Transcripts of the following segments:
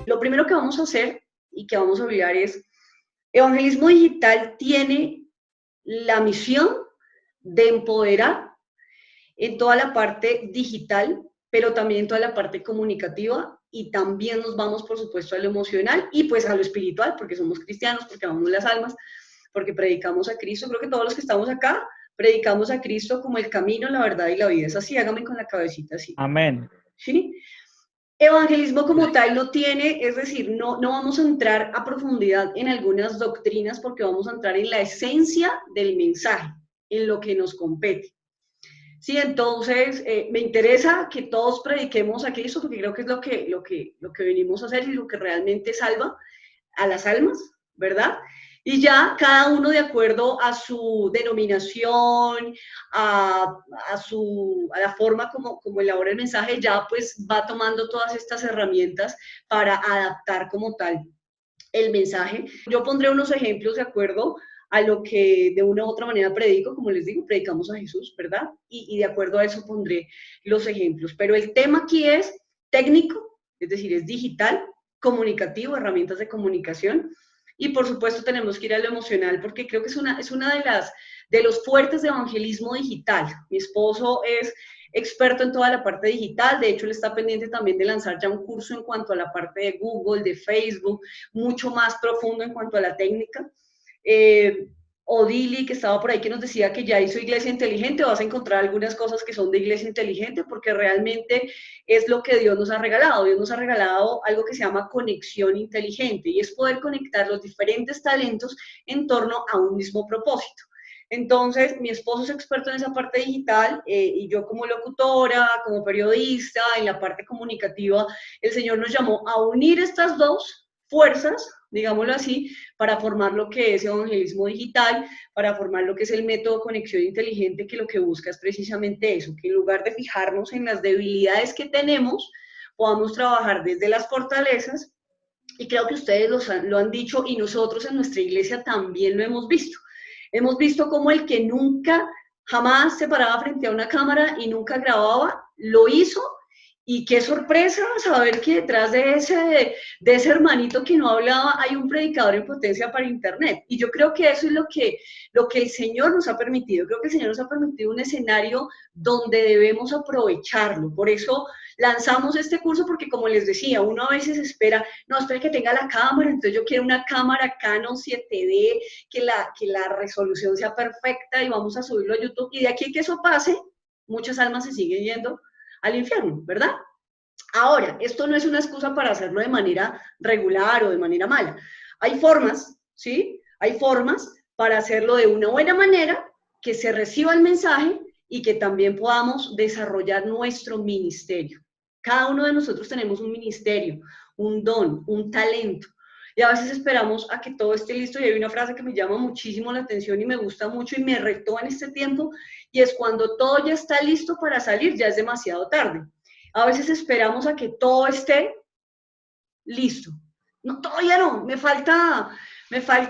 Lo primero que vamos a hacer y que vamos a olvidar es, evangelismo digital tiene la misión de empoderar en toda la parte digital, pero también en toda la parte comunicativa, y también nos vamos, por supuesto, a lo emocional y pues a lo espiritual, porque somos cristianos, porque amamos las almas, porque predicamos a Cristo. Creo que todos los que estamos acá predicamos a Cristo como el camino, la verdad y la vida. Es así, hágame con la cabecita así. Amén. ¿Sí? Evangelismo como tal no tiene, es decir, no vamos a entrar a profundidad en algunas doctrinas porque vamos a entrar en la esencia del mensaje, en lo que nos compete. Sí, entonces me interesa que todos prediquemos a Cristo porque creo que es lo que venimos a hacer y lo que realmente salva a las almas, ¿verdad? Y ya cada uno de acuerdo a su denominación, a, a la forma como elabora el mensaje, ya pues va tomando todas estas herramientas para adaptar como tal el mensaje. Yo pondré unos ejemplos de acuerdo a lo que de una u otra manera predico, como les digo, predicamos a Jesús, ¿verdad? Y de acuerdo a eso pondré los ejemplos. Pero el tema aquí es técnico, es decir, es digital, comunicativo, herramientas de comunicación, y por supuesto tenemos que ir a lo emocional, porque creo que es una de los fuertes de evangelismo digital. Mi esposo es experto en toda la parte digital, de hecho él está pendiente también de lanzar ya un curso en cuanto a la parte de Google, de Facebook, mucho más profundo en cuanto a la técnica. Odili, que estaba por ahí, que nos decía que ya hizo Iglesia Inteligente, vas a encontrar algunas cosas que son de Iglesia Inteligente, porque realmente es lo que Dios nos ha regalado. Dios nos ha regalado algo que se llama conexión inteligente, y es poder conectar los diferentes talentos en torno a un mismo propósito. Entonces, mi esposo es experto en esa parte digital, y yo como locutora, como periodista, en la parte comunicativa, el Señor nos llamó a unir estas dos fuerzas, digámoslo así, para formar lo que es evangelismo digital, para formar lo que es el método conexión inteligente, que lo que busca es precisamente eso, que en lugar de fijarnos en las debilidades que tenemos, podamos trabajar desde las fortalezas, y creo que ustedes lo han dicho y nosotros en nuestra iglesia también lo hemos visto. Hemos visto como el que nunca, jamás se paraba frente a una cámara y nunca grababa, lo hizo, y qué sorpresa saber que detrás de ese hermanito que no hablaba hay un predicador en potencia para internet. Y yo creo que eso es lo que el Señor nos ha permitido. Creo que el Señor nos ha permitido un escenario donde debemos aprovecharlo. Por eso lanzamos este curso, porque como les decía, uno a veces espera, no, espera que tenga la cámara, entonces yo quiero una cámara Canon 7D, que la resolución sea perfecta y vamos a subirlo a YouTube. Y de aquí que eso pase, muchas almas se siguen yendo al infierno, ¿verdad? Ahora, esto no es una excusa para hacerlo de manera regular o de manera mala. Hay formas, ¿sí? Hay formas para hacerlo de una buena manera, que se reciba el mensaje y que también podamos desarrollar nuestro ministerio. Cada uno de nosotros tenemos un ministerio, un don, un talento. Y a veces esperamos a que todo esté listo, y hay una frase que me llama muchísimo la atención y me gusta mucho y me retó en este tiempo, y es: cuando todo ya está listo para salir, ya es demasiado tarde. A veces esperamos a que todo esté listo. No, todavía no, me falta,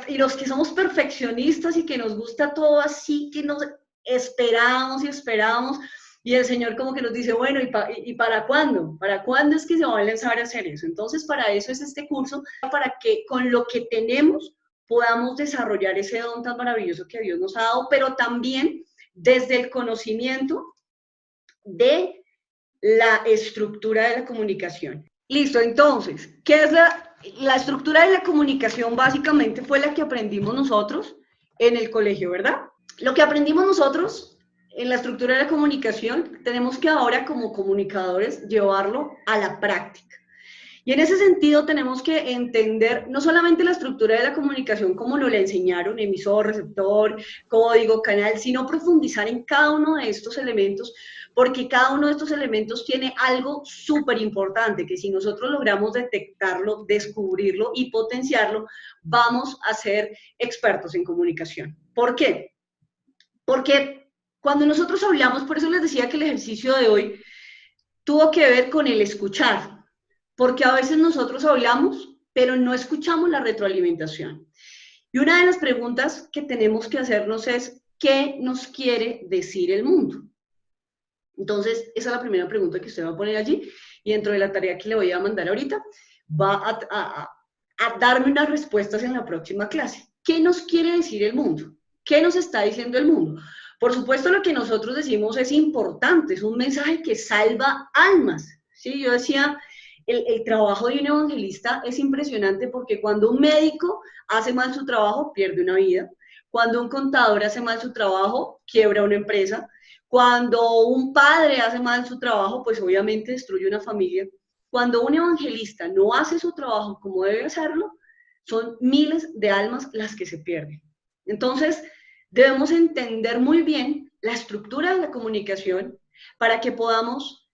y los que somos perfeccionistas y que nos gusta todo así, que nos esperamos y esperamos, y el Señor como que nos dice, bueno, ¿y para cuándo? ¿Para cuándo es que se va a lanzar a hacer eso? Entonces, para eso es este curso, para que con lo que tenemos podamos desarrollar ese don tan maravilloso que Dios nos ha dado, pero también desde el conocimiento de la estructura de la comunicación. Listo, entonces, ¿qué es la estructura de la comunicación? Básicamente fue la que aprendimos nosotros en el colegio, ¿verdad? Lo que aprendimos nosotros en la estructura de la comunicación, tenemos que ahora como comunicadores llevarlo a la práctica. Y en ese sentido tenemos que entender no solamente la estructura de la comunicación como nos la enseñaron, emisor, receptor, código, canal, sino profundizar en cada uno de estos elementos, porque cada uno de estos elementos tiene algo súper importante, que si nosotros logramos detectarlo, descubrirlo y potenciarlo, vamos a ser expertos en comunicación. ¿Por qué? Porque cuando nosotros hablamos, por eso les decía que el ejercicio de hoy tuvo que ver con el escuchar, porque a veces nosotros hablamos, pero no escuchamos la retroalimentación. Y una de las preguntas que tenemos que hacernos es, ¿qué nos quiere decir el mundo? Entonces, esa es la primera pregunta que usted va a poner allí, y dentro de la tarea que le voy a mandar ahorita, va a darme unas respuestas en la próxima clase. ¿Qué nos quiere decir el mundo? ¿Qué nos está diciendo el mundo? Por supuesto, lo que nosotros decimos es importante, es un mensaje que salva almas. ¿Sí? Yo decía, el trabajo de un evangelista es impresionante porque cuando un médico hace mal su trabajo, pierde una vida. Cuando un contador hace mal su trabajo, quiebra una empresa. Cuando un padre hace mal su trabajo, pues obviamente destruye una familia. Cuando un evangelista no hace su trabajo como debe hacerlo, son miles de almas las que se pierden. Entonces, debemos entender muy bien la estructura de la comunicación para que podamos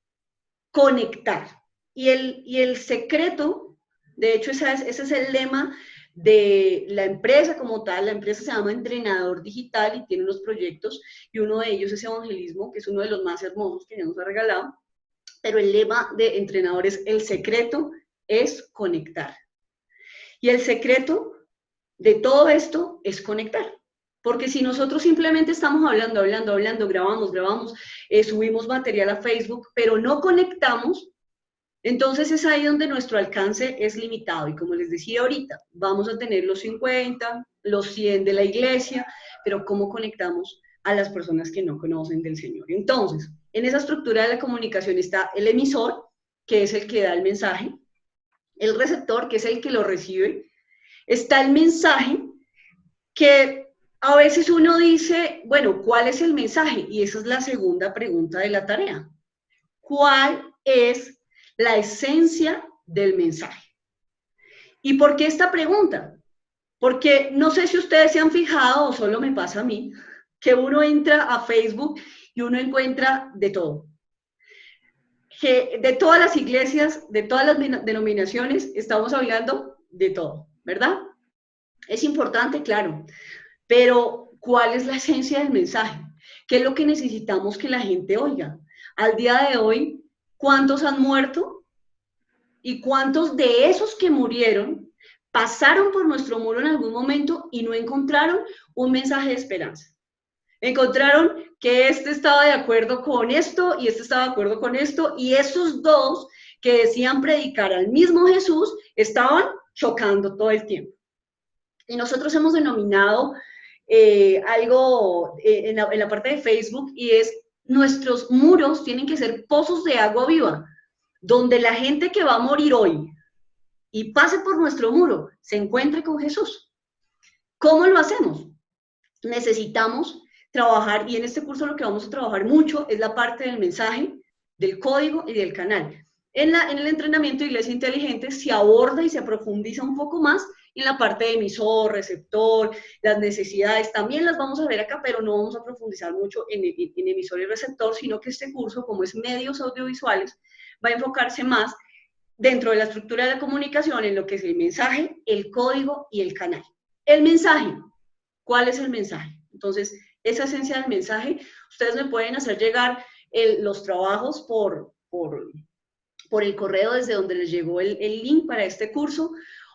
conectar. Y el secreto, de hecho, ese es el lema de la empresa como tal. La empresa se llama Entrenador Digital y tiene unos proyectos, y uno de ellos es evangelismo, que es uno de los más hermosos que ya nos ha regalado. Pero el lema de Entrenador es: el secreto es conectar. Y el secreto de todo esto es conectar. Porque si nosotros simplemente estamos hablando, grabamos, subimos material a Facebook, pero no conectamos, entonces es ahí donde nuestro alcance es limitado. Y como les decía ahorita, vamos a tener los 50, los 100 de la iglesia, pero ¿cómo conectamos a las personas que no conocen del Señor? Entonces, en esa estructura de la comunicación está el emisor, que es el que da el mensaje, el receptor, que es el que lo recibe, está el mensaje, que a veces uno dice, bueno, ¿cuál es el mensaje? Y esa es la segunda pregunta de la tarea. ¿Cuál es la esencia del mensaje? ¿Y por qué esta pregunta? Porque no sé si ustedes se han fijado, o solo me pasa a mí, que uno entra a Facebook y uno encuentra de todo. Que de todas las iglesias, de todas las denominaciones, estamos hablando de todo, ¿verdad? Es importante, claro, pero ¿cuál es la esencia del mensaje? ¿Qué es lo que necesitamos que la gente oiga? Al día de hoy, ¿cuántos han muerto? ¿Y cuántos de esos que murieron pasaron por nuestro muro en algún momento y no encontraron un mensaje de esperanza? Encontraron que este estaba de acuerdo con esto y este estaba de acuerdo con esto, y esos dos que decían predicar al mismo Jesús estaban chocando todo el tiempo. Y nosotros hemos denominado algo en la parte de Facebook, y es: nuestros muros tienen que ser pozos de agua viva, donde la gente que va a morir hoy y pase por nuestro muro se encuentre con Jesús. ¿Cómo lo hacemos? Necesitamos trabajar, y en este curso lo que vamos a trabajar mucho es la parte del mensaje, del código y del canal. En el entrenamiento de Iglesia Inteligente se aborda y se profundiza un poco más en la parte de emisor, receptor, las necesidades, también las vamos a ver acá, pero no vamos a profundizar mucho en emisor y receptor, sino que este curso, como es medios audiovisuales, va a enfocarse más dentro de la estructura de la comunicación en lo que es el mensaje, el código y el canal. El mensaje, ¿cuál es el mensaje? Entonces, esa esencia del mensaje, ustedes me pueden hacer llegar los trabajos por el correo desde donde les llegó el link para este curso,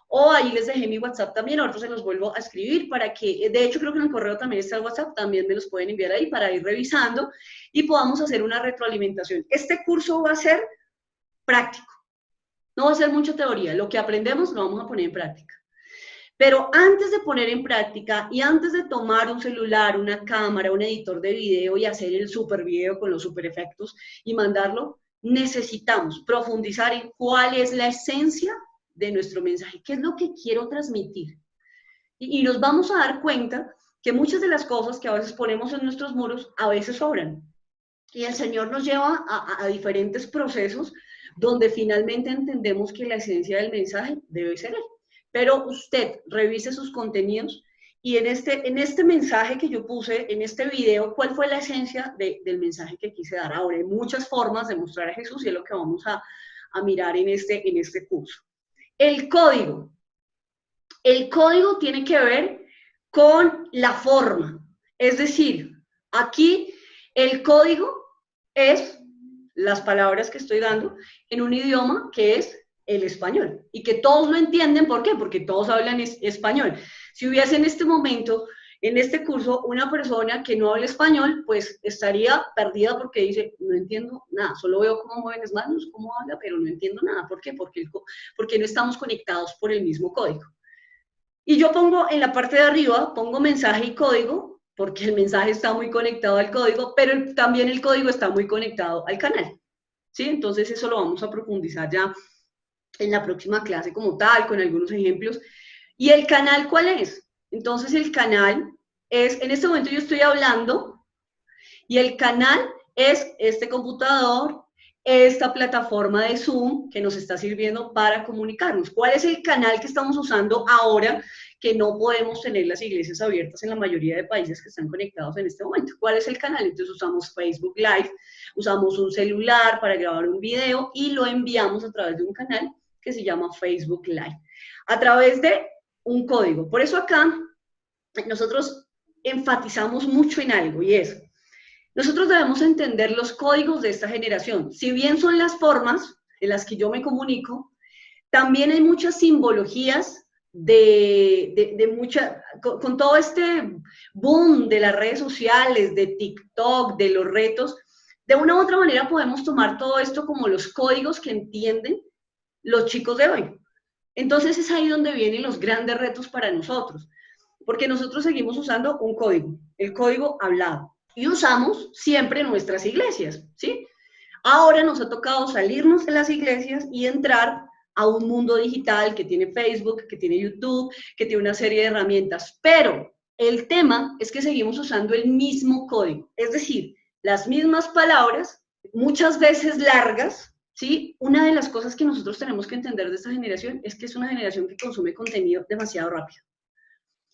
o ahí les dejé mi WhatsApp también, ahora se los vuelvo a escribir para que, de hecho creo que en el correo también está el WhatsApp, también me los pueden enviar ahí para ir revisando y podamos hacer una retroalimentación. Este curso va a ser práctico, no va a ser mucha teoría, lo que aprendemos lo vamos a poner en práctica. Pero antes de poner en práctica y antes de tomar un celular, una cámara, un editor de video y hacer el super video con los super efectos y mandarlo, necesitamos profundizar en cuál es la esencia de nuestro mensaje, qué es lo que quiero transmitir. Y nos vamos a dar cuenta que muchas de las cosas que a veces ponemos en nuestros muros a veces sobran. Y el Señor nos lleva a diferentes procesos donde finalmente entendemos que la esencia del mensaje debe ser Él. Pero usted revise sus contenidos y en este mensaje que yo puse, en este video, ¿cuál fue la esencia del mensaje que quise dar? Ahora, hay muchas formas de mostrar a Jesús y es lo que vamos a mirar en este curso. El código. El código tiene que ver con la forma. Es decir, aquí el código es las palabras que estoy dando en un idioma que es el español, y que todos lo entienden. ¿Por qué? Porque todos hablan español. Si hubiese en este momento En este curso, una persona que no habla español, pues estaría perdida porque dice, no entiendo nada, solo veo cómo mueven las manos, cómo habla, pero no entiendo nada. ¿Por qué? Porque no estamos conectados por el mismo código. Y yo pongo en la parte de arriba, pongo mensaje y código, porque el mensaje está muy conectado al código, pero también el código está muy conectado al canal. ¿Sí? Entonces eso lo vamos a profundizar ya en la próxima clase como tal, con algunos ejemplos. ¿Y el canal cuál es? Entonces el canal es, en este momento yo estoy hablando, y el canal es este computador, esta plataforma de Zoom que nos está sirviendo para comunicarnos. ¿Cuál es el canal que estamos usando ahora que no podemos tener las iglesias abiertas en la mayoría de países que están conectados en este momento? ¿Cuál es el canal? Entonces usamos Facebook Live, usamos un celular para grabar un video y lo enviamos a través de un canal que se llama Facebook Live, a través de un código. Por eso acá nosotros enfatizamos mucho en algo, y es, nosotros debemos entender los códigos de esta generación. Si bien son las formas en las que yo me comunico, también hay muchas simbologías con todo este boom de las redes sociales, de TikTok, de los retos, de una u otra manera podemos tomar todo esto como los códigos que entienden los chicos de hoy. Entonces es ahí donde vienen los grandes retos para nosotros, porque nosotros seguimos usando un código, el código hablado, y usamos siempre nuestras iglesias, ¿sí? Ahora nos ha tocado salirnos de las iglesias y entrar a un mundo digital que tiene Facebook, que tiene YouTube, que tiene una serie de herramientas, pero el tema es que seguimos usando el mismo código, es decir, las mismas palabras, muchas veces largas, ¿sí? Una de las cosas que nosotros tenemos que entender de esta generación es que es una generación que consume contenido demasiado rápido.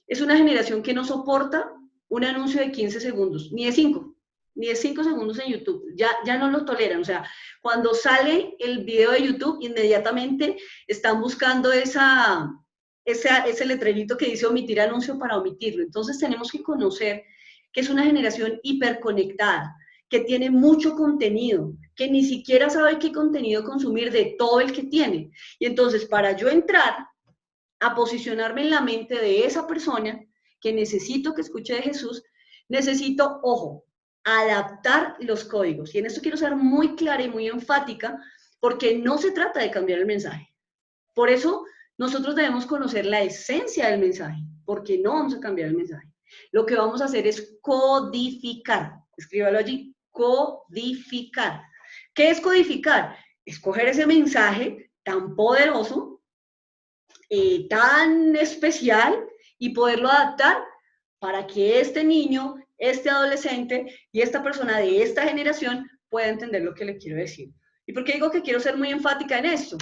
Es una generación que no soporta un anuncio de 15 segundos, ni de 5 segundos en YouTube, ya no lo toleran, o sea, cuando sale el video de YouTube, inmediatamente están buscando ese letrerito que dice omitir anuncio para omitirlo. Entonces tenemos que conocer que es una generación hiperconectada, que tiene mucho contenido, que ni siquiera sabe qué contenido consumir de todo el que tiene. Y entonces, para yo entrar a posicionarme en la mente de esa persona que necesito que escuche de Jesús, necesito, ojo, adaptar los códigos. Y en esto quiero ser muy clara y muy enfática, porque no se trata de cambiar el mensaje. Por eso nosotros debemos conocer la esencia del mensaje, porque no vamos a cambiar el mensaje. Lo que vamos a hacer es codificar. Escríbalo allí, codificar. ¿Qué es codificar? Escoger ese mensaje tan poderoso, tan especial, y poderlo adaptar para que este niño, este adolescente y esta persona de esta generación pueda entender lo que le quiero decir. ¿Y por qué digo que quiero ser muy enfática en esto?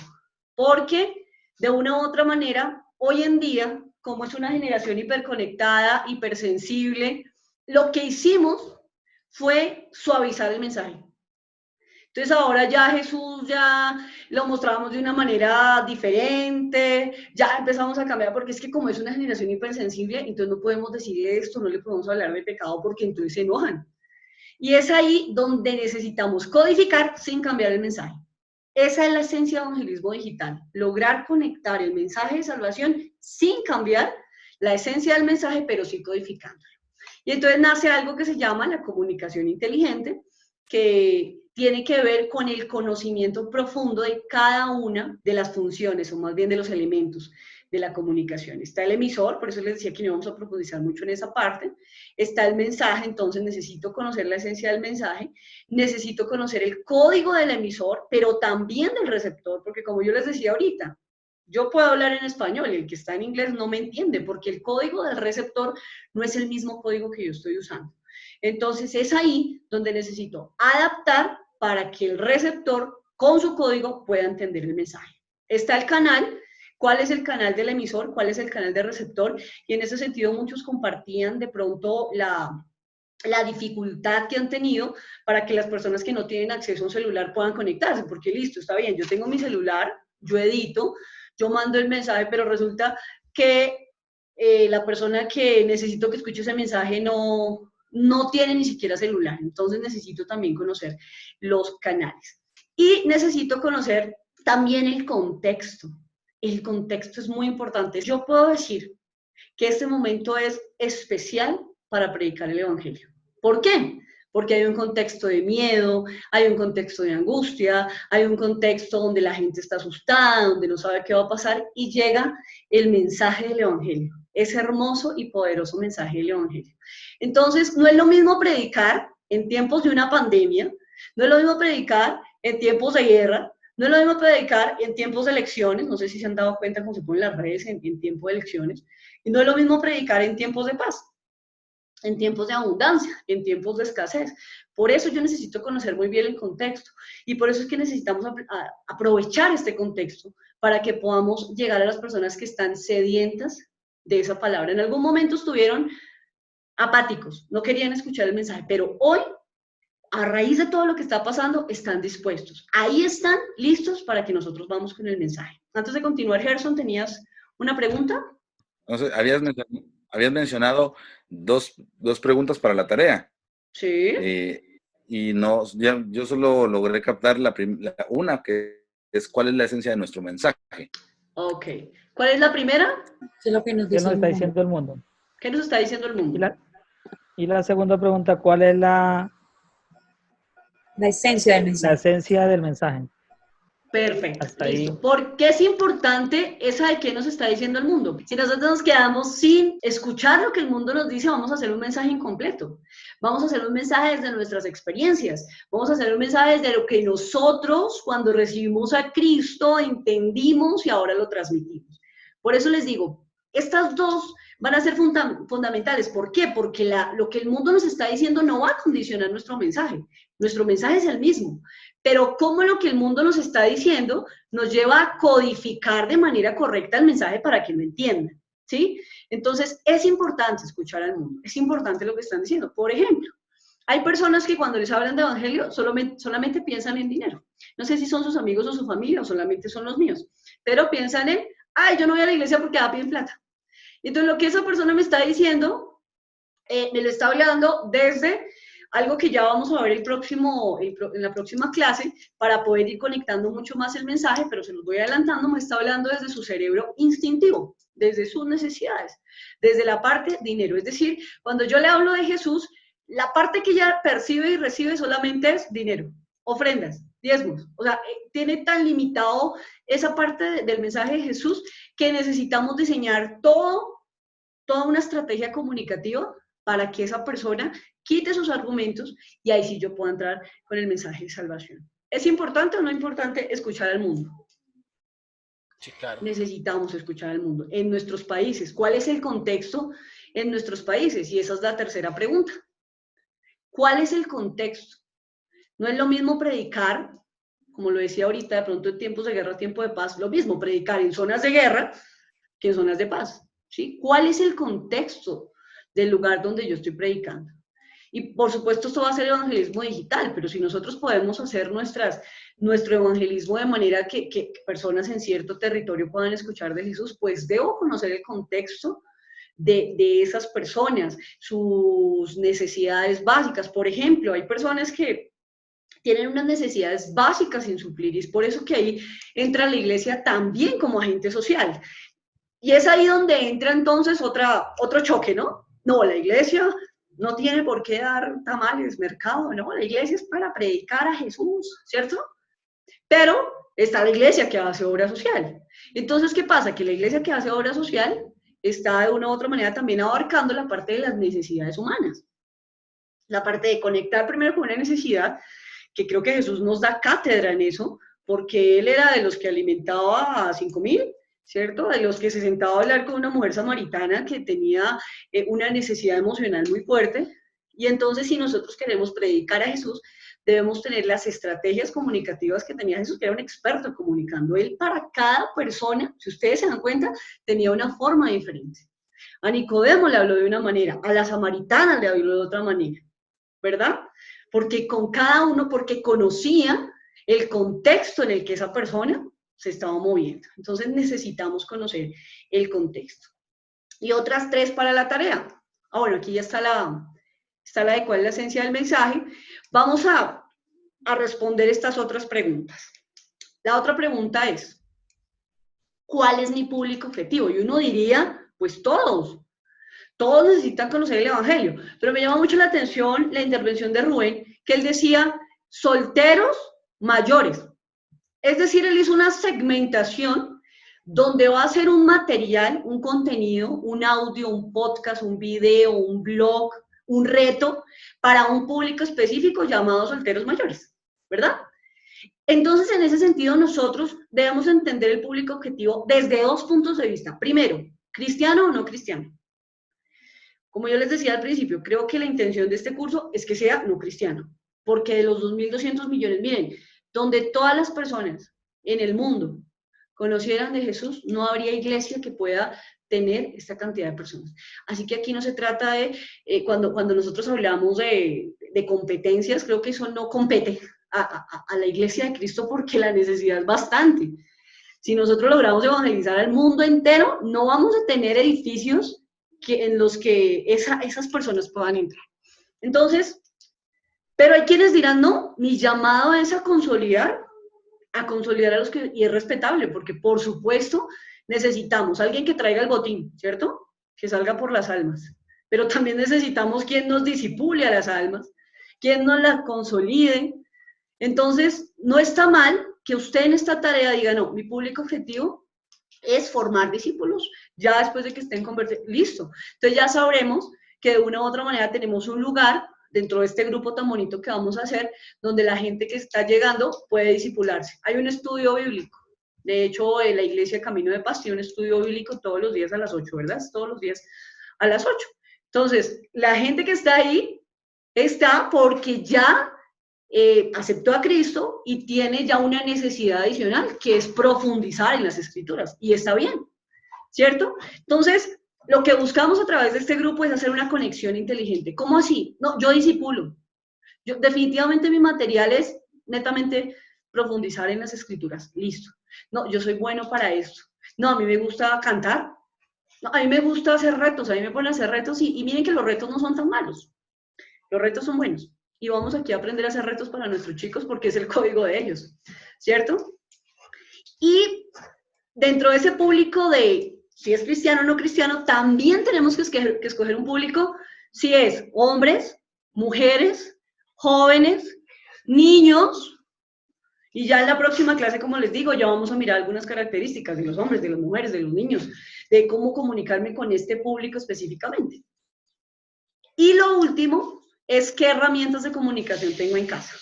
Porque de una u otra manera, hoy en día, como es una generación hiperconectada, hipersensible, lo que hicimos fue suavizar el mensaje. Entonces ahora ya Jesús ya lo mostrábamos de una manera diferente, ya empezamos a cambiar, porque es que como es una generación hipersensible, entonces no podemos decirle esto, no le podemos hablar de pecado porque entonces se enojan. Y es ahí donde necesitamos codificar sin cambiar el mensaje. Esa es la esencia del evangelismo digital, lograr conectar el mensaje de salvación sin cambiar la esencia del mensaje, pero sí codificándolo. Y entonces nace algo que se llama la comunicación inteligente, que tiene que ver con el conocimiento profundo de cada una de las funciones, o más bien de los elementos de la comunicación. Está el emisor, por eso les decía que no vamos a profundizar mucho en esa parte. Está el mensaje, entonces necesito conocer la esencia del mensaje, necesito conocer el código del emisor, pero también del receptor, porque como yo les decía ahorita, yo puedo hablar en español y el que está en inglés no me entiende, porque el código del receptor no es el mismo código que yo estoy usando. Entonces es ahí donde necesito adaptar para que el receptor con su código pueda entender el mensaje. Está el canal, cuál es el canal del emisor, cuál es el canal del receptor, y en ese sentido muchos compartían de pronto la dificultad que han tenido para que las personas que no tienen acceso a un celular puedan conectarse, porque listo, está bien, yo tengo mi celular, yo edito, yo mando el mensaje, pero resulta que la persona que necesito que escuche ese mensaje no tiene ni siquiera celular, entonces necesito también conocer los canales. Y necesito conocer también el contexto. El contexto es muy importante. Yo puedo decir que este momento es especial para predicar el Evangelio. ¿Por qué? Porque hay un contexto de miedo, hay un contexto de angustia, hay un contexto donde la gente está asustada, donde no sabe qué va a pasar, y llega el mensaje del Evangelio, ese hermoso y poderoso mensaje del Evangelio. Entonces, no es lo mismo predicar en tiempos de una pandemia, no es lo mismo predicar en tiempos de guerra, no es lo mismo predicar en tiempos de elecciones, no sé si se han dado cuenta cómo se ponen las redes en tiempo de elecciones, y no es lo mismo predicar en tiempos de paz, en tiempos de abundancia, en tiempos de escasez. Por eso yo necesito conocer muy bien el contexto y por eso es que necesitamos aprovechar este contexto para que podamos llegar a las personas que están sedientas de esa palabra. En algún momento estuvieron apáticos, no querían escuchar el mensaje, pero hoy, a raíz de todo lo que está pasando, están dispuestos. Ahí están listos para que nosotros vamos con el mensaje. Antes de continuar, Gerson, ¿tenías una pregunta? Entonces, habías mencionado dos preguntas para la tarea. Sí. Y no, yo solo logré captar una, que es cuál es la esencia de nuestro mensaje. Ok. ¿Cuál es la primera? Eso es lo que nos ¿Qué dice nos el está mundo. diciendo el mundo? ¿Qué nos está diciendo el mundo? Y la segunda pregunta, ¿cuál es la esencia del mensaje? La esencia del mensaje. Perfecto, Hasta listo. ahí. ¿Por qué es importante esa de qué nos está diciendo el mundo? Si nosotros nos quedamos sin escuchar lo que el mundo nos dice, vamos a hacer un mensaje incompleto. Vamos a hacer un mensaje desde nuestras experiencias. Vamos a hacer un mensaje desde lo que nosotros, cuando recibimos a Cristo, entendimos y ahora lo transmitimos. Por eso les digo, estas dos van a ser fundamentales. ¿Por qué? Porque lo que el mundo nos está diciendo no va a condicionar nuestro mensaje. Nuestro mensaje es el mismo. Pero cómo lo que el mundo nos está diciendo nos lleva a codificar de manera correcta el mensaje para que lo entiendan, ¿sí? Entonces, es importante escuchar al mundo, es importante lo que están diciendo. Por ejemplo, hay personas que cuando les hablan de evangelio solamente piensan en dinero. No sé si son sus amigos o su familia o solamente son los míos, pero piensan en, ay, yo no voy a la iglesia porque da bien plata. Entonces, lo que esa persona me está diciendo, me lo está hablando desde algo que ya vamos a ver en la próxima clase para poder ir conectando mucho más el mensaje, pero se los voy adelantando, me está hablando desde su cerebro instintivo, desde sus necesidades, desde la parte dinero. Es decir, cuando yo le hablo de Jesús, la parte que ella percibe y recibe solamente es dinero, ofrendas, diezmos. O sea, tiene tan limitado esa parte del mensaje de Jesús que necesitamos diseñar toda una estrategia comunicativa para que esa persona quite sus argumentos y ahí sí yo puedo entrar con el mensaje de salvación. ¿Es importante o no importante escuchar al mundo? Sí, claro. Necesitamos escuchar al mundo. En nuestros países, ¿cuál es el contexto en nuestros países? Y esa es la tercera pregunta. ¿Cuál es el contexto? No es lo mismo predicar, como lo decía ahorita, de pronto en tiempos de guerra, tiempo de paz, lo mismo predicar en zonas de guerra que en zonas de paz. ¿Sí? ¿Cuál es el contexto del lugar donde yo estoy predicando? Y por supuesto esto va a ser evangelismo digital, pero si nosotros podemos hacer nuestro evangelismo de manera que personas en cierto territorio puedan escuchar de Jesús, pues debo conocer el contexto de esas personas, sus necesidades básicas. Por ejemplo, hay personas que tienen unas necesidades básicas sin suplir y es por eso que ahí entra la iglesia también como agente social. Y es ahí donde entra entonces otro choque, ¿no? No, la iglesia no tiene por qué dar tamales, mercado, no, la iglesia es para predicar a Jesús, ¿cierto? Pero está la iglesia que hace obra social. Entonces, ¿qué pasa? Que la iglesia que hace obra social está de una u otra manera también abarcando la parte de las necesidades humanas. La parte de conectar primero con una necesidad, que creo que Jesús nos da cátedra en eso, porque él era de los que alimentaba a 5,000, ¿cierto? De los que se sentaba a hablar con una mujer samaritana que tenía una necesidad emocional muy fuerte. Y entonces, si nosotros queremos predicar a Jesús, debemos tener las estrategias comunicativas que tenía Jesús, que era un experto comunicando. Él para cada persona, si ustedes se dan cuenta, tenía una forma diferente. A Nicodemo le habló de una manera, a la samaritana le habló de otra manera, ¿verdad? Porque con cada uno, porque conocía el contexto en el que esa persona se estaba moviendo. Entonces necesitamos conocer el contexto. Y otras 3 para la tarea. Ah, bueno, aquí ya está la de cuál es la esencia del mensaje. Vamos a responder estas otras preguntas. La otra pregunta es, ¿cuál es mi público objetivo? Y uno diría, pues todos, Todos necesitan conocer el Evangelio. Pero me llama mucho la atención la intervención de Rubén, que él decía solteros mayores. Es decir, él hizo una segmentación donde va a ser un material, un contenido, un audio, un podcast, un video, un blog, un reto para un público específico llamado solteros mayores, ¿verdad? Entonces, en ese sentido, nosotros debemos entender el público objetivo desde dos puntos de vista. Primero, ¿cristiano o no cristiano? Como yo les decía al principio, creo que la intención de este curso es que sea no cristiano, porque de los 2.200 millones, miren, donde todas las personas en el mundo conocieran de Jesús, no habría iglesia que pueda tener esta cantidad de personas. Así que aquí no se trata de, cuando nosotros hablamos de competencias, creo que eso no compete a la iglesia de Cristo porque la necesidad es bastante. Si nosotros logramos evangelizar al mundo entero, no vamos a tener edificios en los que esas personas puedan entrar. Entonces, pero hay quienes dirán, no, mi llamado es a consolidar a los que, y es respetable, porque por supuesto necesitamos alguien que traiga el botín, ¿cierto? Que salga por las almas, pero también necesitamos quien nos disipule a las almas, quien nos las consolide. Entonces, no está mal que usted en esta tarea diga, no, mi público objetivo es formar discípulos, ya después de que estén convertidos, listo. Entonces ya sabremos que de una u otra manera tenemos un lugar dentro de este grupo tan bonito que vamos a hacer, donde la gente que está llegando puede discipularse. Hay un estudio bíblico, de hecho, en la iglesia Camino de Paz tiene un estudio bíblico todos los días a las 8, ¿verdad? Todos los días a las 8. Entonces, la gente que está ahí está porque ya aceptó a Cristo y tiene ya una necesidad adicional, que es profundizar en las Escrituras, y está bien, ¿cierto? Entonces, lo que buscamos a través de este grupo es hacer una conexión inteligente. ¿Cómo así? No, yo discipulo. Definitivamente mi material es netamente profundizar en las Escrituras, listo. No, yo soy bueno para esto. No, a mí me gusta cantar. No, a mí me gusta hacer retos, a mí me ponen a hacer retos y miren que los retos no son tan malos. Los retos son buenos. Y vamos aquí a aprender a hacer retos para nuestros chicos porque es el código de ellos, ¿cierto? Y dentro de ese público de si es cristiano o no cristiano, también tenemos que escoger un público si es hombres, mujeres, jóvenes, niños, y ya en la próxima clase, como les digo, ya vamos a mirar algunas características de los hombres, de las mujeres, de los niños, de cómo comunicarme con este público específicamente. Y lo último es qué herramientas de comunicación tengo en casa.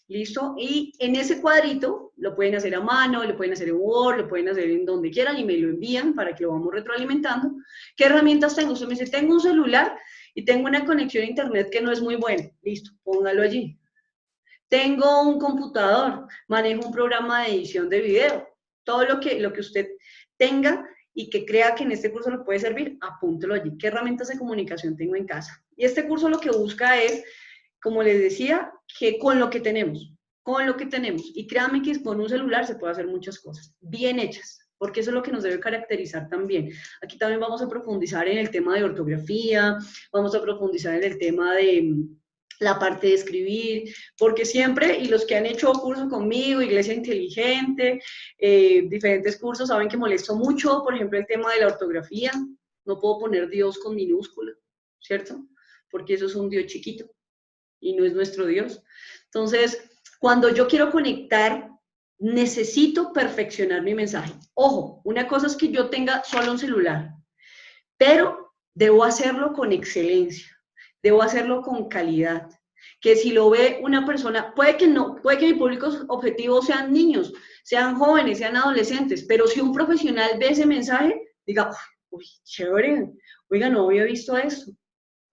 ¿Listo? Y en ese cuadrito lo pueden hacer a mano, lo pueden hacer en Word, lo pueden hacer en donde quieran y me lo envían para que lo vamos retroalimentando. ¿Qué herramientas tengo? Usted me dice, tengo un celular y tengo una conexión a internet que no es muy buena. Listo, póngalo allí. Tengo un computador, manejo un programa de edición de video. Todo lo que usted tenga y que crea que en este curso le puede servir, apúntelo allí. ¿Qué herramientas de comunicación tengo en casa? Y este curso lo que busca es, como les decía, que con lo que tenemos, y créanme que con un celular se puede hacer muchas cosas, bien hechas, porque eso es lo que nos debe caracterizar también. Aquí también vamos a profundizar en el tema de ortografía, vamos a profundizar en el tema de la parte de escribir, porque siempre, y los que han hecho cursos conmigo, Iglesia Inteligente, diferentes cursos, saben que molesto mucho, por ejemplo, el tema de la ortografía, no puedo poner Dios con minúscula, ¿cierto? Porque eso es un Dios chiquito y no es nuestro Dios. Entonces, cuando yo quiero conectar, necesito perfeccionar mi mensaje. Ojo, una cosa es que yo tenga solo un celular, pero debo hacerlo con excelencia, debo hacerlo con calidad. Que si lo ve una persona, puede que mi público objetivo sean niños, sean jóvenes, sean adolescentes, pero si un profesional ve ese mensaje, diga, uy, chévere, oiga, no había visto esto,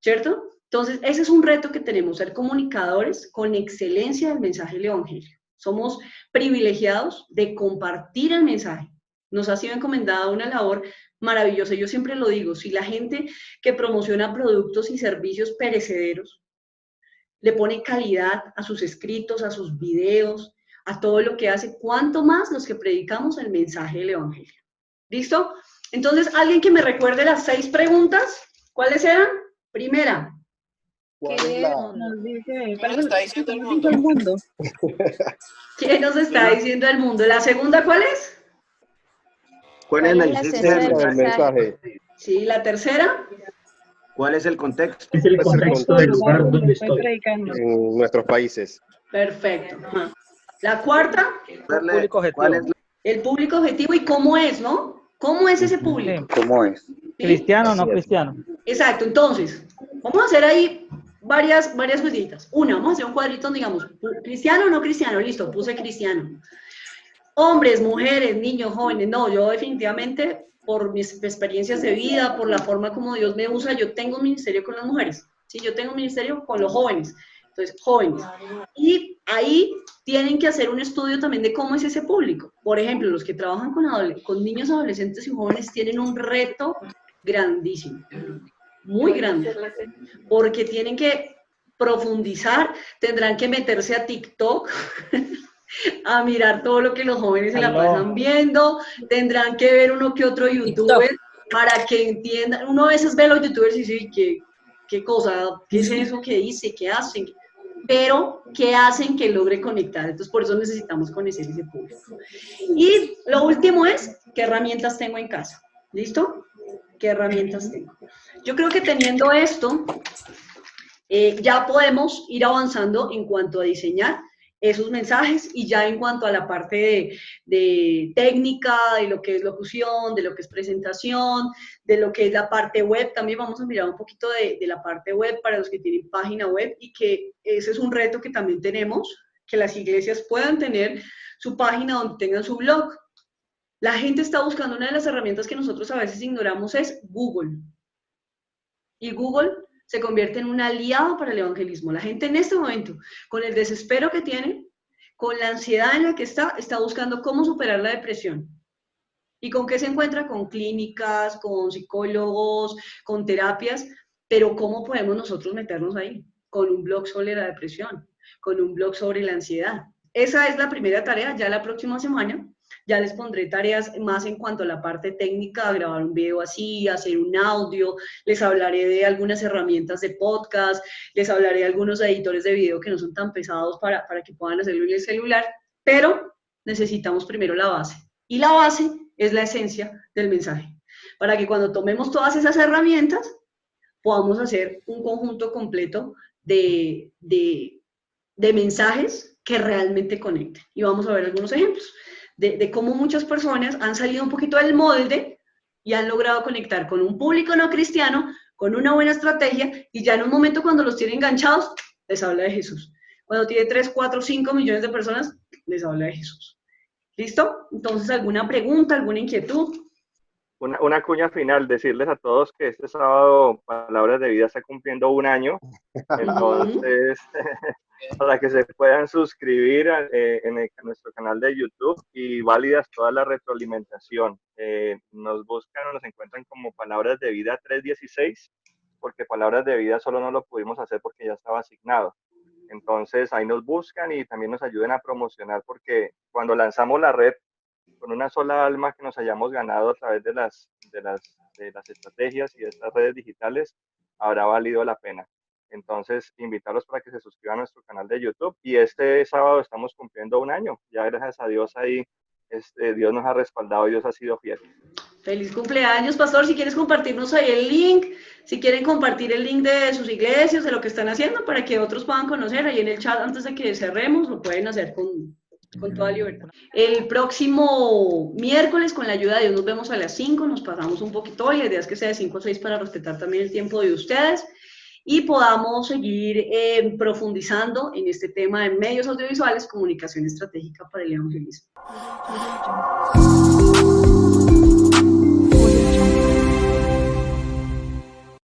¿cierto? Entonces, ese es un reto que tenemos, ser comunicadores con excelencia del mensaje del Evangelio. Somos privilegiados de compartir el mensaje. Nos ha sido encomendada una labor maravillosa. Yo siempre lo digo, si la gente que promociona productos y servicios perecederos le pone calidad a sus escritos, a sus videos, a todo lo que hace, ¿cuánto más los que predicamos el mensaje del Evangelio? ¿Listo? Entonces, ¿alguien que me recuerde las 6 preguntas? ¿Cuáles eran? Primera. ¿Qué nos dice? nos está diciendo el mundo? ¿Qué nos está diciendo el mundo? ¿La segunda cuál es? ¿Cuál es la esencia del mensaje? Sí, la tercera. ¿Cuál es el contexto? Es el contexto del lugar donde estoy. predicando. En nuestros países. Perfecto. Ajá. La cuarta, Público objetivo. ¿Cuál es la- el público objetivo y cómo es, ¿no? ¿Cómo es ese público? ¿Cómo es? ¿Sí? ¿Cristiano o no Así es. cristiano? Exacto, entonces, vamos a hacer ahí varias cositas. Una, vamos a hacer un cuadrito donde digamos, cristiano o no cristiano, listo, puse cristiano. Hombres, mujeres, niños, jóvenes, no, yo definitivamente, por mis experiencias de vida, por la forma como Dios me usa, yo tengo un ministerio con las mujeres, ¿sí? Yo tengo un ministerio con los jóvenes, entonces, jóvenes. Y ahí tienen que hacer un estudio también de cómo es ese público. Por ejemplo, los que trabajan con niños, adolescentes y jóvenes tienen un reto grandísimo, muy grande, porque tienen que profundizar, tendrán que meterse a TikTok, a mirar todo lo que los jóvenes se la Aló. pasan viendo, tendrán que ver uno que otro youtuber para que entiendan. Uno a veces ve a los youtubers y dice, ¿qué cosa? ¿Qué es eso que dice? ¿Qué hacen? Pero, ¿qué hacen que logre conectar? Entonces, por eso necesitamos conocer ese público. Y lo último es, ¿qué herramientas tengo en casa? ¿Listo? ¿Qué herramientas tengo? Yo creo que teniendo esto, ya podemos ir avanzando en cuanto a diseñar esos mensajes y ya en cuanto a la parte de técnica, de lo que es locución, de lo que es presentación, de lo que es la parte web, también vamos a mirar un poquito de la parte web para los que tienen página web y que ese es un reto que también tenemos, que las iglesias puedan tener su página donde tengan su blog. La gente está buscando, una de las herramientas que nosotros a veces ignoramos es Google. Y Google se convierte en un aliado para el evangelismo. La gente en este momento, con el desespero que tiene, con la ansiedad en la que está buscando cómo superar la depresión. ¿Y con qué se encuentra? Con clínicas, con psicólogos, con terapias, pero ¿cómo podemos nosotros meternos ahí? Con un blog sobre la depresión, con un blog sobre la ansiedad. Esa es la primera tarea. Ya la próxima semana ya les pondré tareas más en cuanto a la parte técnica, grabar un video así, hacer un audio, les hablaré de algunas herramientas de podcast, les hablaré de algunos editores de video que no son tan pesados para que puedan hacerlo en el celular, pero necesitamos primero la base. Y la base es la esencia del mensaje, para que cuando tomemos todas esas herramientas, podamos hacer un conjunto completo de mensajes que realmente conecten. Y vamos a ver algunos ejemplos de cómo muchas personas han salido un poquito del molde y han logrado conectar con un público no cristiano, con una buena estrategia, y ya en un momento cuando los tiene enganchados, les habla de Jesús. Cuando tiene 3, 4, 5 millones de personas, les habla de Jesús. ¿Listo? Entonces, ¿alguna pregunta, alguna inquietud? Una cuña final, decirles a todos que este sábado Palabras de Vida está cumpliendo 1 año, entonces para que se puedan suscribir en nuestro canal de YouTube y válidas toda la retroalimentación. Nos buscan o nos encuentran como Palabras de Vida 316, porque Palabras de Vida solo no lo pudimos hacer porque ya estaba asignado. Entonces ahí nos buscan y también nos ayuden a promocionar, porque cuando lanzamos la red, con una sola alma que nos hayamos ganado a través de las estrategias y de estas redes digitales, habrá valido la pena. Entonces, invitarlos para que se suscriban a nuestro canal de YouTube. Y este sábado estamos cumpliendo 1 año. Ya gracias a Dios ahí, Dios nos ha respaldado y Dios ha sido fiel. Feliz cumpleaños, pastor. Si quieres compartirnos ahí el link, si quieren compartir el link de sus iglesias, de lo que están haciendo, para que otros puedan conocer ahí en el chat antes de que cerremos, lo pueden hacer con toda libertad. El próximo miércoles, con la ayuda de Dios, nos vemos a las 5, nos pasamos un poquito, y la idea es que sea de 5 a 6 para respetar también el tiempo de ustedes y podamos seguir profundizando en este tema de medios audiovisuales, comunicación estratégica para el evangelismo.